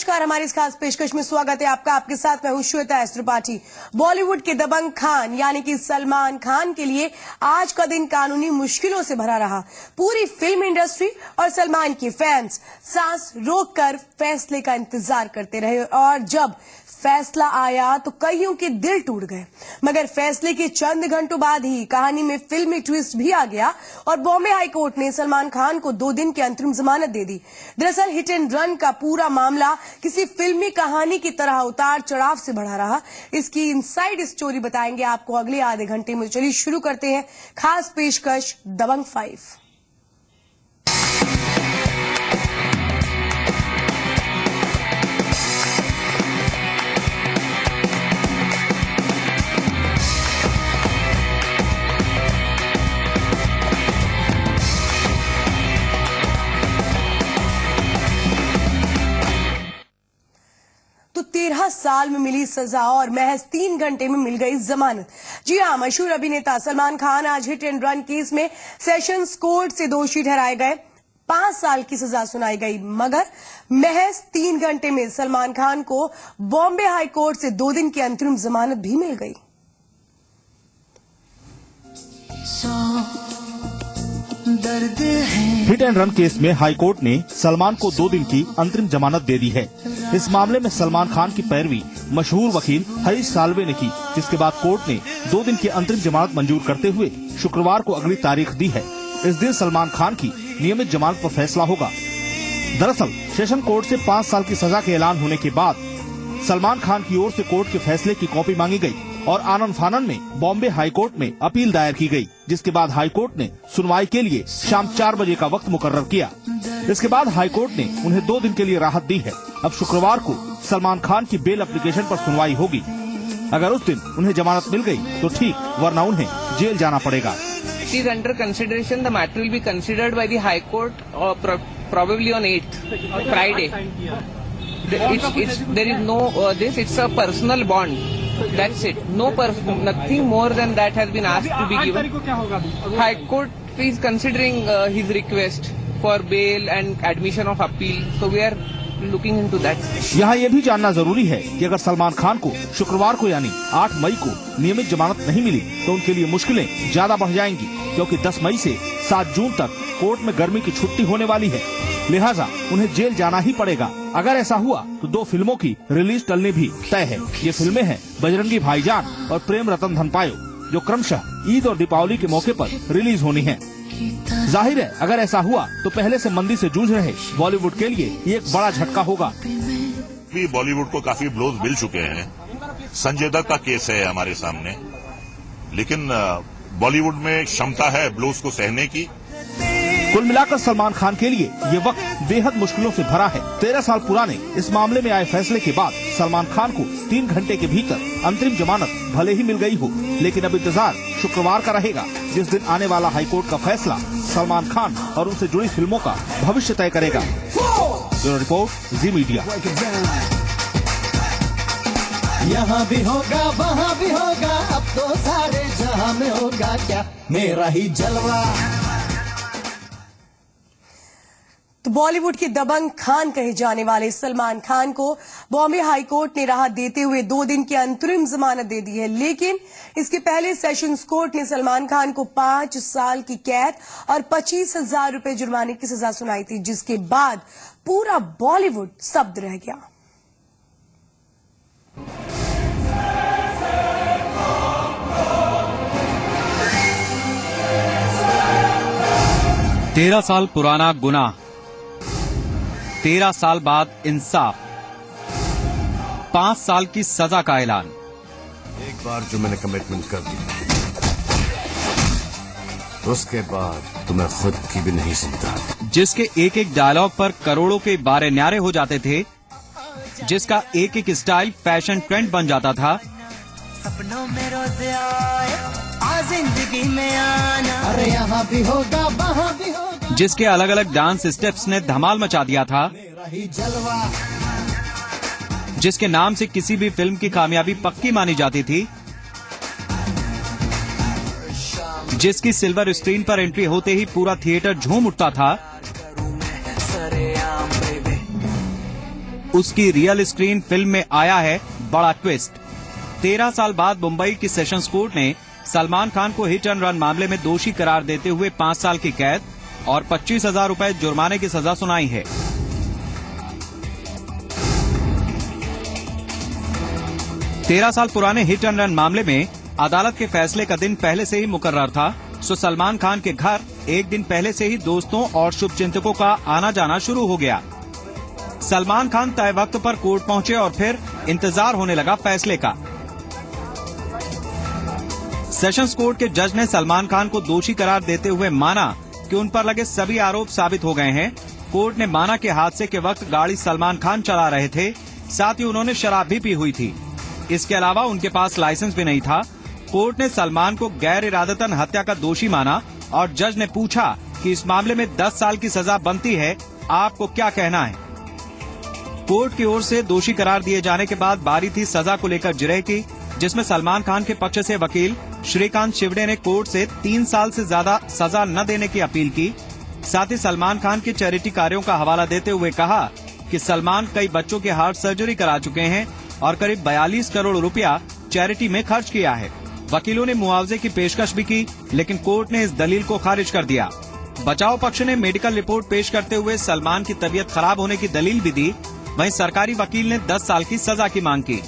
नमस्कार, हमारी इस खास पेशकश में स्वागत है आपका। आपके साथ मैं हूं श्वेता एस त्रिपाठी। बॉलीवुड के दबंग खान यानी कि सलमान खान के लिए आज का दिन कानूनी मुश्किलों से भरा रहा। पूरी फिल्म इंडस्ट्री और सलमान के फैंस सांस रोककर फैसले का इंतजार करते रहे और जब फैसला आया तो कईयों के दिल टूट गए। मगर फैसले के चंद घंटों बाद ही कहानी में फिल्मी ट्विस्ट भी आ गया और बॉम्बे हाई कोर्ट ने सलमान खान को 2 दिन की अंतरिम जमानत दे दी। दरअसल हिट एंड रन का पूरा मामला किसी फिल्मी कहानी की तरह उतार चढ़ाव से बढ़ा रहा। इसकी इनसाइड स्टोरी बताएंगे आपको अगले आधे घंटे में। चलिए शुरू करते हैं खास पेशकश दबंग 5। तो 13 साल में मिली सजा और महज 3 घंटे में मिल गई जमानत। जी हां, मशहूर अभिनेता सलमान खान आज हिट एंड रन केस में सेशंस कोर्ट से दोषी ठहराए गए। 5 साल की सजा सुनाई गई, मगर महज 3 घंटे में सलमान खान को बॉम्बे हाई कोर्ट से 2 दिन की अंतरिम जमानत भी मिल गई। हिट एंड रन केस में हाई कोर्ट ने सलमान को 2 दिन की अंतरिम जमानत दे दी है। इस मामले में सलमान खान की पैरवी मशहूर वकील हरीश साल्वे ने की, जिसके बाद कोर्ट ने 2 दिन की अंतरिम जमानत मंजूर करते हुए शुक्रवार को अगली तारीख दी है। इस दिन सलमान खान की नियमित जमानत पर फैसला होगा। दरअसल सेशन कोर्ट से 5 साल की सजा के ऐलान होने के बाद सलमान खान की ओर से कोर्ट के फैसले की कॉपी मांगी गई और आनन फानन में बॉम्बे हाई कोर्ट में अपील दायर की गई, जिसके बाद हाई कोर्ट ने सुनवाई के लिए शाम 4 बजे का वक्त मुकर्रर किया। इसके बाद हाई कोर्ट ने उन्हें 2 दिन के लिए राहत दी है। अब शुक्रवार को सलमान खान की बेल एप्लीकेशन पर सुनवाई होगी। अगर उस दिन उन्हें जमानत मिल गई तो ठीक, वरना उन्हें जेल जाना पड़ेगा। It is under consideration. The matter will be considered by the High Court probably on 8th Friday. There is no this. It's a personal bond. That's it. Nothing more than that has been asked to be given. High Court is considering his request for bail and admission of appeal. So we are looking into that. यहाँ ये भी जानना जरूरी है कि अगर सलमान खान को शुक्रवार को यानी 8 मई को नियमित जमानत नहीं मिली तो उनके लिए मुश्किलें ज्यादा बढ़ जाएंगी, क्योंकि 10 मई से 7 जून तक कोर्ट में गर्मी की छुट्टी होने वाली है। लिहाजा उन्हें जेल जाना ही पड़ेगा। अगर ऐसा हुआ तो 2 फिल्मों की रिलीज टलने भी तय है। ये फिल्में हैं बजरंगी भाईजान और प्रेम रतन धन पायो, जो क्रमशः ईद और दीपावली के मौके पर रिलीज होनी है। जाहिर है अगर ऐसा हुआ तो पहले से मंदी से जूझ रहे बॉलीवुड के लिए ये एक बड़ा झटका होगा। बॉलीवुड को काफी ब्लोज मिल चुके हैं। संजय दत्त का केस है हमारे सामने, लेकिन बॉलीवुड में क्षमता है ब्लोज को सहने की। कुल मिलाकर सलमान खान के लिए ये वक्त बेहद मुश्किलों से भरा है। 13 साल पुराने इस मामले में आए फैसले के बाद सलमान खान को 3 घंटे के भीतर अंतरिम जमानत भले ही मिल गई हो, लेकिन अब इंतजार शुक्रवार का रहेगा, जिस दिन आने वाला हाईकोर्ट का फैसला सलमान खान और उनसे जुड़ी फिल्मों का भविष्य तय करेगा। ब्यूरो रिपोर्ट, जी मीडिया। यहाँ भी होगा वहाँ भी होगा, अब तो सारे जहाँ में होगा क्या मेरा ही जलवा। तो बॉलीवुड के दबंग खान कहे जाने वाले सलमान खान को बॉम्बे हाई कोर्ट ने राहत देते हुए 2 दिन की अंतरिम जमानत दे दी है, लेकिन इसके पहले सेशंस कोर्ट ने सलमान खान को 5 साल की कैद और 25,000 रुपए जुर्माने की सजा सुनाई थी, जिसके बाद पूरा बॉलीवुड स्तब्ध रह गया। तेरह साल पुराना गुनाह, 13 साल बाद इंसाफ, 5 साल की सजा का ऐलान। एक बार जो मैंने कमिटमेंट कर दी, उसके बाद तो मैं खुद की भी नहीं सुनता। जिसके एक एक डायलॉग पर करोड़ों के बारे न्यारे हो जाते थे, जिसका एक एक स्टाइल फैशन ट्रेंड बन जाता था, सपनों में रोज़ आए, आज जिंदगी में आना, अरे यहाँ भी होगा वहाँ भी होगा, जिसके अलग अलग डांस स्टेप्स ने धमाल मचा दिया था, मेरा ही जलवा, जिसके नाम से किसी भी फिल्म की कामयाबी पक्की मानी जाती थी, जिसकी सिल्वर स्क्रीन पर एंट्री होते ही पूरा थिएटर झूम उठता था, उसकी रियल स्क्रीन फिल्म में आया है बड़ा ट्विस्ट। 13 साल बाद मुंबई की सेशंस कोर्ट ने सलमान खान को हिट एंड रन मामले में दोषी करार देते हुए 5 साल की कैद और 25,000 रुपए जुर्माने की सजा सुनाई है। तेरह साल पुराने हिट एंड रन मामले में अदालत के फैसले का दिन पहले से ही मुकर्रर था, सो सलमान खान के घर एक दिन पहले से ही दोस्तों और शुभचिंतकों का आना जाना शुरू हो गया। सलमान खान तय वक्त पर कोर्ट पहुंचे और फिर इंतजार होने लगा फैसले का। सेशंस कोर्ट के जज ने सलमान खान को दोषी करार देते हुए माना कि उन पर लगे सभी आरोप साबित हो गए हैं। कोर्ट ने माना कि हादसे के वक्त गाड़ी सलमान खान चला रहे थे, साथ ही उन्होंने शराब भी पी हुई थी। इसके अलावा उनके पास लाइसेंस भी नहीं था। कोर्ट ने सलमान को गैर इरादतन हत्या का दोषी माना और जज ने पूछा कि इस मामले में 10 साल की सजा बनती है, आपको क्या कहना है। कोर्ट की ओर से दोषी करार दिए जाने के बाद बारी थी सजा को लेकर जिरह की, जिसमें सलमान खान के पक्ष से वकील श्रीकांत शिवड़े ने कोर्ट से 3 साल से ज्यादा सजा न देने की अपील की। साथ ही सलमान खान के चैरिटी कार्यों का हवाला देते हुए कहा कि सलमान कई बच्चों की हार्ट सर्जरी करा चुके हैं और करीब 42 करोड़ रुपया चैरिटी में खर्च किया है। वकीलों ने मुआवजे की पेशकश भी की, लेकिन कोर्ट ने इस दलील को खारिज कर दिया। बचाव पक्ष ने मेडिकल रिपोर्ट पेश करते हुए सलमान की तबीयत खराब होने की दलील भी दी। वहीं सरकारी वकील ने 10 साल की सजा की मांग की।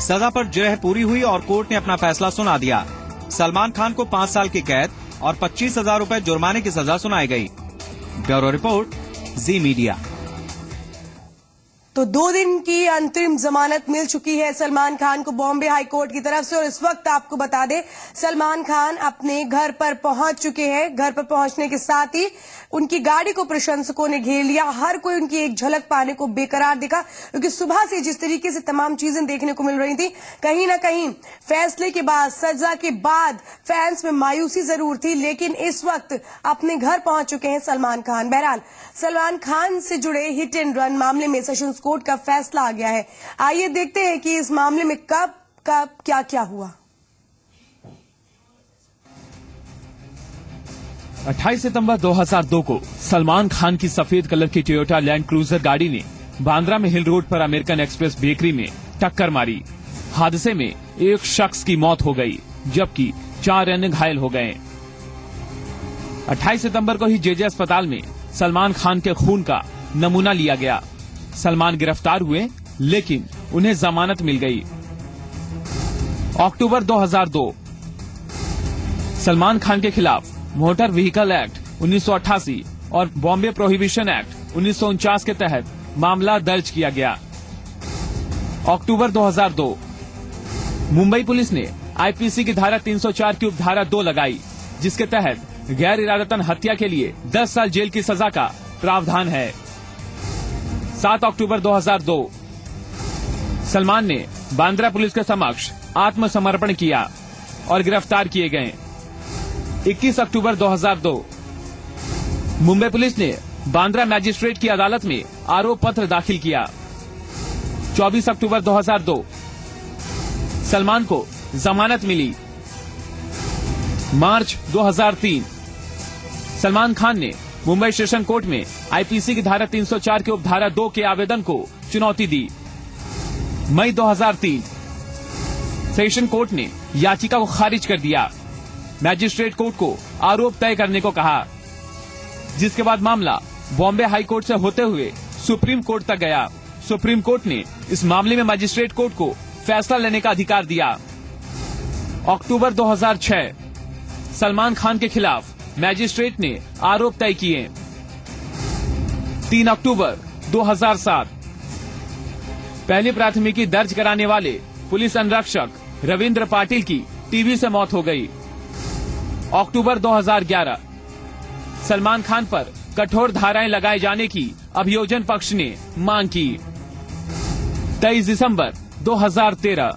सजा पर जिरह पूरी हुई और कोर्ट ने अपना फैसला सुना दिया। सलमान खान को 5 साल की कैद और 25,000 रुपए जुर्माने की सजा सुनाई गई। ब्यूरो रिपोर्ट, जी मीडिया। तो 2 दिन की अंतरिम जमानत मिल चुकी है सलमान खान को बॉम्बे हाई कोर्ट की तरफ से और इस वक्त आपको बता दें सलमान खान अपने घर पर पहुंच चुके हैं। घर पर पहुंचने के साथ ही उनकी गाड़ी को प्रशंसकों ने घेर लिया। हर कोई उनकी एक झलक पाने को बेकरार दिखा, क्योंकि सुबह से जिस तरीके से तमाम चीजें देखने को मिल रही थी, कहीं ना कहीं फैसले के बाद, सजा के बाद फैंस में मायूसी जरूर थी, लेकिन इस वक्त अपने घर पहुंच चुके हैं सलमान खान। बहरहाल सलमान खान से जुड़े हिट एंड रन मामले में सेशंस कोर्ट का फैसला आ गया है। आइए देखते हैं कि इस मामले में कब क्या क्या हुआ। 28 सितंबर 2002 को सलमान खान की सफेद कलर की टोयोटा लैंड क्रूजर गाड़ी ने बांद्रा में हिल रोड पर अमेरिकन एक्सप्रेस बेकरी में टक्कर मारी। हादसे में एक शख्स की मौत हो गई, जबकि 4 अन्य घायल हो गए। 28 सितंबर को ही जेजे अस्पताल में सलमान खान के खून का नमूना लिया गया। सलमान गिरफ्तार हुए, लेकिन उन्हें जमानत मिल गई। अक्टूबर 2002 सलमान खान के खिलाफ मोटर व्हीकल एक्ट 1988 और बॉम्बे प्रोहिबिशन एक्ट 1949 के तहत मामला दर्ज किया गया। अक्टूबर 2002 मुंबई पुलिस ने आईपीसी की धारा 304 की उपधारा 2 लगाई, जिसके तहत गैर इरादतन हत्या के लिए 10 साल जेल की सजा का प्रावधान है। 7 अक्टूबर 2002 सलमान ने बांद्रा पुलिस के समक्ष आत्मसमर्पण किया और गिरफ्तार किए गए। 21 अक्टूबर 2002 मुंबई पुलिस ने बांद्रा मैजिस्ट्रेट की अदालत में आरोप पत्र दाखिल किया। 24 अक्टूबर 2002 सलमान को जमानत मिली। मार्च 2003 सलमान खान ने मुंबई सेशन कोर्ट में आईपीसी की धारा 304 के उपधारा 2 के आवेदन को चुनौती दी। मई 2003 सेशन कोर्ट ने याचिका को खारिज कर दिया। मैजिस्ट्रेट कोर्ट को आरोप तय करने को कहा, जिसके बाद मामला बॉम्बे हाई कोर्ट से होते हुए सुप्रीम कोर्ट तक गया। सुप्रीम कोर्ट ने इस मामले में मैजिस्ट्रेट कोर्ट को फैसला लेने का अधिकार दिया। अक्टूबर 2006 सलमान खान के खिलाफ मैजिस्ट्रेट ने आरोप तय किए। 3 अक्टूबर 2007 पहली प्राथमिकी दर्ज कराने वाले पुलिस अंगरक्षक रविंद्र पाटिल की टीबी से मौत हो गई। अक्टूबर 2011 सलमान खान पर कठोर धाराएं लगाए जाने की अभियोजन पक्ष ने मांग की। 23 दिसंबर 2013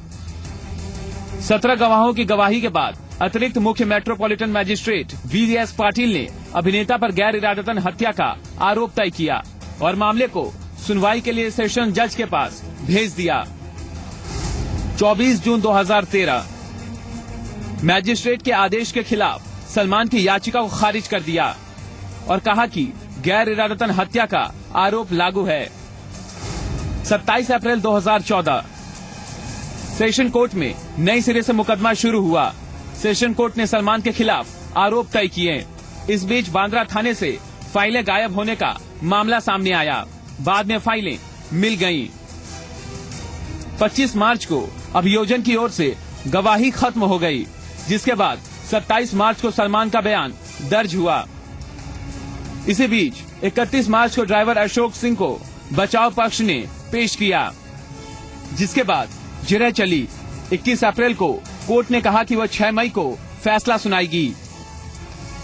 17 गवाहों की गवाही के बाद अतिरिक्त मुख्य मेट्रोपॉलिटन मैजिस्ट्रेट वीवीएस पाटिल ने अभिनेता पर गैर इरादतन हत्या का आरोप तय किया और मामले को सुनवाई के लिए सेशन जज के पास भेज दिया। 24 जून 2013 मैजिस्ट्रेट के आदेश के खिलाफ सलमान की याचिका को खारिज कर दिया और कहा कि गैर इरादतन हत्या का आरोप लागू है। 27 अप्रैल 2014 सेशन कोर्ट में नई सिरे से मुकदमा शुरू हुआ। सेशन कोर्ट ने सलमान के खिलाफ आरोप तय किए। इस बीच बांद्रा थाने से फाइलें गायब होने का मामला सामने आया। बाद में फाइलें मिल गईं। 25 मार्च को अभियोजन की ओर से गवाही खत्म हो गई, जिसके बाद 27 मार्च को सलमान का बयान दर्ज हुआ। इसी बीच 31 मार्च को ड्राइवर अशोक सिंह को बचाव पक्ष ने पेश किया, जिसके बाद जिरह चली। 21 अप्रैल को कोर्ट ने कहा कि वह 6 मई को फैसला सुनाएगी।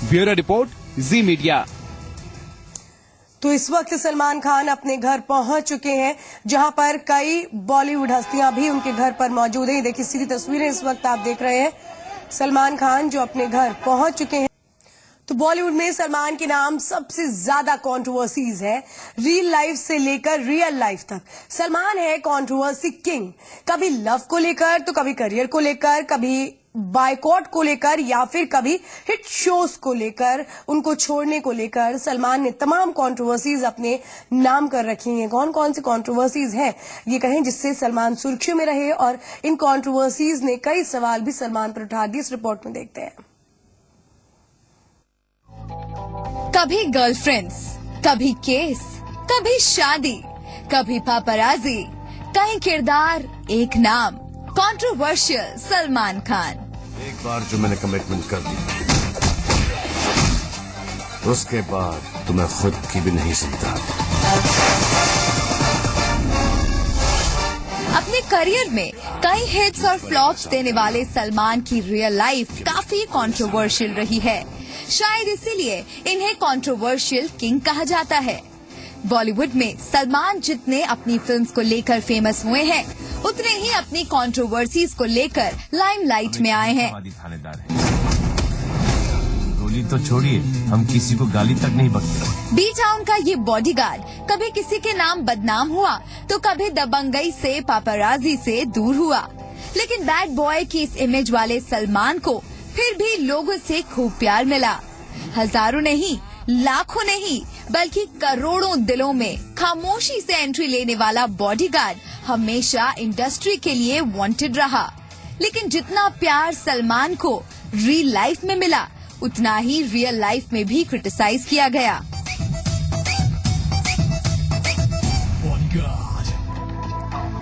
ब्यूरो रिपोर्ट, जी मीडिया। तो इस वक्त सलमान खान अपने घर पहुंच चुके हैं, जहां पर कई बॉलीवुड हस्तियां भी उनके घर पर मौजूद हैं। देखिए सीधी तस्वीरें इस वक्त आप देख रहे हैं, सलमान खान जो अपने घर पहुंच चुके हैं। तो बॉलीवुड में सलमान के नाम सबसे ज्यादा कंट्रोवर्सीज है, रियल लाइफ से लेकर रियल लाइफ तक। सलमान है कंट्रोवर्सी किंग। कभी लव को लेकर, तो कभी करियर को लेकर, कभी बायकॉट को लेकर, या फिर कभी हिट शोज को लेकर, उनको छोड़ने को लेकर सलमान ने तमाम कंट्रोवर्सीज अपने नाम कर रखी हैं। कौन कौन सी कंट्रोवर्सीज हैं ये कहें जिससे सलमान सुर्खियों में रहे, और इन कंट्रोवर्सीज ने कई सवाल भी सलमान पर उठा दिए। इस रिपोर्ट में देखते हैं। कभी गर्लफ्रेंड्स, कभी केस, कभी शादी, कभी पापराजी, कई किरदार, एक नाम, कंट्रोवर्शियल सलमान खान। एक बार जो मैंने कमिटमेंट कर दी, उसके बाद तो मैं खुद की भी नहीं सुनता। अपने करियर में कई हिट्स और फ्लॉप्स देने वाले सलमान की रियल लाइफ काफी कंट्रोवर्शियल रही है। शायद इसीलिए इन्हें कंट्रोवर्शियल किंग कहा जाता है। बॉलीवुड में सलमान जितने अपनी फिल्म्स को लेकर फेमस हुए हैं, उतने ही अपनी कंट्रोवर्सीज को लेकर लाइमलाइट में आए हैं। गोली तो छोड़िए, हम किसी को गाली तक नहीं बकते। बी टाउन का ये बॉडीगार्ड कभी किसी के नाम बदनाम हुआ, तो कभी दबंगई से, पापराजी से दूर हुआ। लेकिन बैड बॉय की इस इमेज वाले सलमान को फिर भी लोगों से खूब प्यार मिला। हजारों नहीं, लाखों नहीं, बल्कि करोड़ों दिलों में खामोशी से एंट्री लेने वाला बॉडीगार्ड हमेशा इंडस्ट्री के लिए वांटेड रहा। लेकिन जितना प्यार सलमान को रियल लाइफ में मिला, उतना ही रियल लाइफ में भी क्रिटिसाइज किया गया।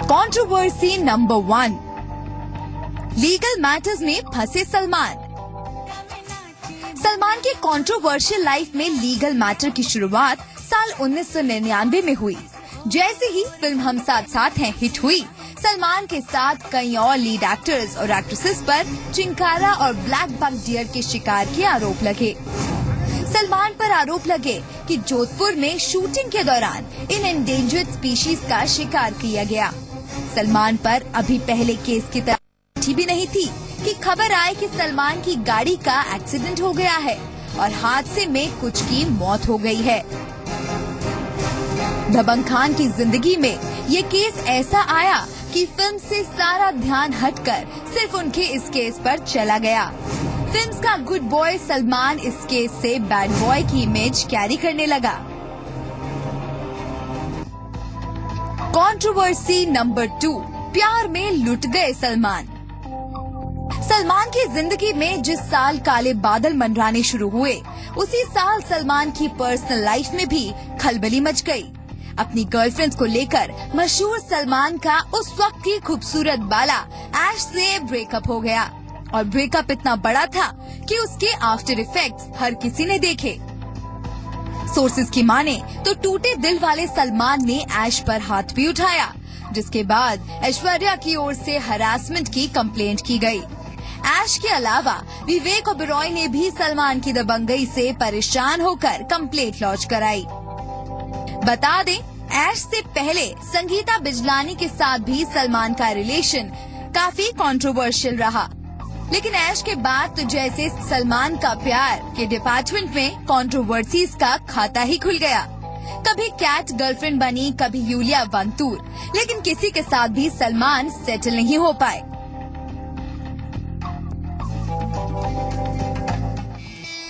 कंट्रोवर्सी नंबर 1, लीगल मैटर्स में फंसे सलमान। सलमान की कंट्रोवर्शियल लाइफ में लीगल मैटर की शुरुआत साल 1999 में हुई। जैसे ही फिल्म हम साथ साथ हैं हिट हुई, सलमान के साथ कई और लीड एक्टर्स और एक्ट्रेसेस पर चिंकारा और ब्लैक बक डियर के शिकार के आरोप लगे। सलमान पर आरोप लगे कि जोधपुर में शूटिंग के दौरान इन एंडेंजर्ड स्पीशीज का शिकार किया गया। सलमान पर अभी पहले केस की तरह भी नहीं थी कि खबर आए कि सलमान की गाड़ी का एक्सीडेंट हो गया है और हादसे में कुछ की मौत हो गई है। दबंग खान की जिंदगी में ये केस ऐसा आया कि फिल्म से सारा ध्यान हटकर सिर्फ उनके इस केस पर चला गया। फिल्म का गुड बॉय सलमान इस केस से बैड बॉय की इमेज कैरी करने लगा। कंट्रोवर्सी नंबर 2, प्यार में लुट गए सलमान। सलमान की जिंदगी में जिस साल काले बादल मंडराने शुरू हुए, उसी साल सलमान की पर्सनल लाइफ में भी खलबली मच गई। अपनी गर्लफ्रेंड को लेकर मशहूर सलमान का उस वक्त की खूबसूरत बाला ऐश से ब्रेकअप हो गया, और ब्रेकअप इतना बड़ा था कि उसके आफ्टर इफेक्ट्स हर किसी ने देखे। सोर्सेज की माने तो टूटे दिल वाले सलमान ने ऐश पर हाथ भी उठाया, जिसके बाद ऐश्वर्या की ओर से हरासमेंट की कंप्लेंट की गई। ऐश के अलावा विवेक ओबेरॉय ने भी सलमान की दबंगई से परेशान होकर कंप्लेंट लॉन्च कराई। बता दें, ऐश से पहले संगीता बिजलानी के साथ भी सलमान का रिलेशन काफी कंट्रोवर्शियल रहा। लेकिन ऐश के बाद तो जैसे सलमान का प्यार के डिपार्टमेंट में कंट्रोवर्सीज का खाता ही खुल गया। कभी कैट गर्लफ्रेंड बनी, कभी यूलिया वंतूर, लेकिन किसी के साथ भी सलमान सेटल नहीं हो पाए।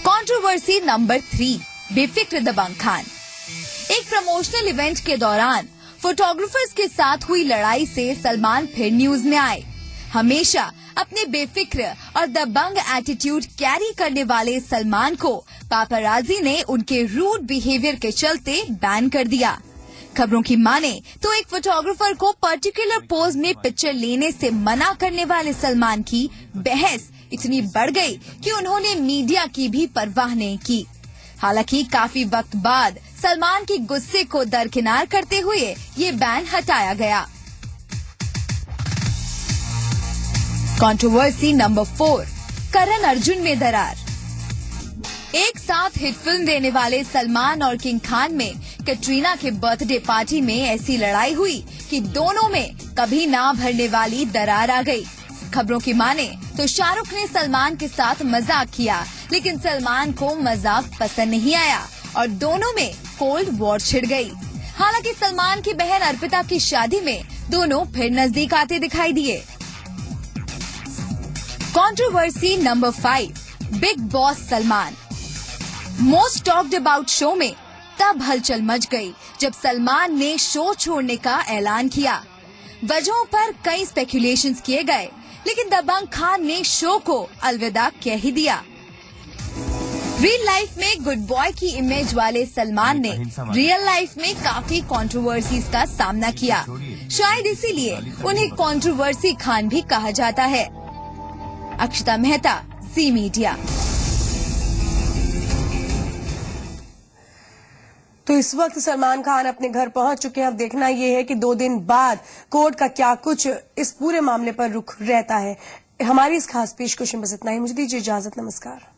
कंट्रोवर्सी नंबर 3, बेफिक्र दबंग खान। एक प्रमोशनल इवेंट के दौरान फोटोग्राफर्स के साथ हुई लड़ाई से सलमान फिर न्यूज में आए। हमेशा अपने बेफिक्र और दबंग एटीट्यूड कैरी करने वाले सलमान को पापराजी ने उनके रूड बिहेवियर के चलते बैन कर दिया। खबरों की माने तो एक फोटोग्राफर को पर्टिकुलर पोज में पिक्चर लेने से मना करने वाले सलमान की बहस इतनी बढ़ गई कि उन्होंने मीडिया की भी परवाह नहीं की। हालांकि काफी वक्त बाद सलमान के गुस्से को दरकिनार करते हुए ये बैन हटाया गया। कंट्रोवर्सी नंबर 4, करण अर्जुन में दरार। एक साथ हिट फिल्म देने वाले सलमान और किंग खान में कैटरीना के बर्थडे पार्टी में ऐसी लड़ाई हुई कि दोनों में कभी ना भरने वाली दरार आ गई। खबरों की माने तो शाहरुख ने सलमान के साथ मजाक किया, लेकिन सलमान को मजाक पसंद नहीं आया और दोनों में कोल्ड वॉर छिड़ गई। हालांकि सलमान की बहन अर्पिता की शादी में दोनों फिर नजदीक आते दिखाई दिए। Controversy number 5, big boss Salman. Most talked about show में तब हलचल मच गई जब सलमान ने शो छोड़ने का ऐलान किया। वजहों पर कई स्पेकुलेशंस किए गए, लेकिन दबंग खान ने शो को अलविदा कह ही दिया। रियल लाइफ में गुड बॉय की इमेज वाले सलमान ने रियल लाइफ में काफी कंट्रोवर्सीज का सामना किया। शायद इसीलिए उन्हें कंट्रोवर्सी खान भी कहा जाता है। अक्षता मेहता, सी मीडिया। तो इस वक्त सलमान खान अपने घर पहुंच चुके हैं। अब देखना यह है कि 2 दिन बाद कोर्ट का क्या कुछ इस पूरे मामले पर रुख रहता है। हमारी इस खास पेशकश में बस इतना ही। मुझे दीजिए इजाजत। नमस्कार।